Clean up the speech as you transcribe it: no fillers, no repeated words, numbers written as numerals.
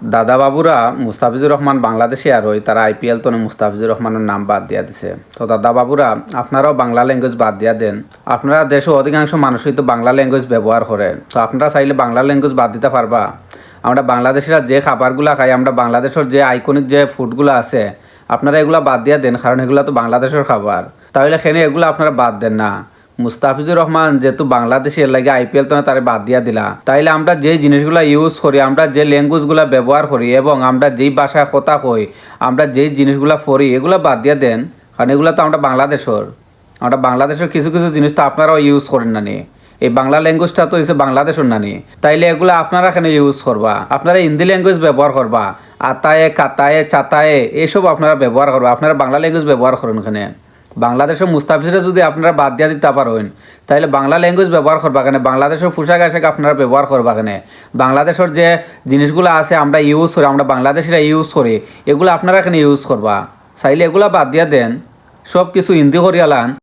দাদা বাবুরা মুস্তাফিজুর রহমান বাংলাদেশি আর ওই তারা আইপিএল তো মুস্তাফিজুর রহমানের নাম বাদ দিয়া দিছে। তো দাদা বাবুরা আপনারাও বাংলা ল্যাঙ্গুয়েজ বাদ দিয়া দেন। আপনারা দেশে অধিকাংশ মানুষই তো বাংলা ল্যাঙ্গুয়েজ ব্যবহার করে, তো আপনারা চাইলে বাংলা ল্যাঙ্গুয়েজ বাদ দিতে পারবা। আমরা বাংলাদেশিরা যে খাবারগুলো খাই, আমরা বাংলাদেশের যে আইকনিক যে ফুডগুলো আছে আপনারা এগুলো বাদ দিয়া দেন, কারণ এগুলো তো বাংলাদেশের খাবার। তাহলে এখানে এগুলো আপনারা বাদ দেন না। মুস্তাফিজুর রহমান যেহেতু বাংলাদেশি, এর লাগে আইপিএল তো তারে বাদ দিয়া দিলা। তাইলে আমরা যে জিনিসগুলো ইউজ করি, আমরা যে ল্যাঙ্গুয়েজগুলো ব্যবহার করি এবং আমরা যেই ভাষায় কথা কই, আমরা যেই জিনিসগুলো পড়ি, এগুলো বাদ দিয়া দেন, কারণ এগুলো তো আমরা বাংলাদেশের কিছু কিছু জিনিস তো আপনারাও ইউজ করেন না নি। এই বাংলা ল্যাঙ্গুয়েজটা তো হচ্ছে বাংলাদেশের না নি, তাইলে এগুলো আপনারা এখানে ইউজ করবা। আপনারা হিন্দি ল্যাঙ্গুয়েজ ব্যবহার করবা, আতায়ে কাতায়ে চাতায়ে এইসব আপনারা ব্যবহার করবা। আপনারা বাংলা ল্যাঙ্গুয়েজ ব্যবহার করেন। এখানে বাংলাদেশের মুস্তাফিজরা যদি আপনারা বাদ দিয়া দিতে পারেন, তাহলে বাংলা ল্যাঙ্গুয়েজ ব্যবহার করবা কেন? বাংলাদেশের পোশাক আশাক আপনারা ব্যবহার করবা কেন? বাংলাদেশের যে জিনিসগুলো আছে আমরা ইউজ করি, আমরা বাংলাদেশিরা ইউজ করি, এগুলো আপনারা এখানে ইউজ করবা। চাইলে এগুলো বাদ দিয়া দেন, সব কিছু হিন্দি করিয়ালান।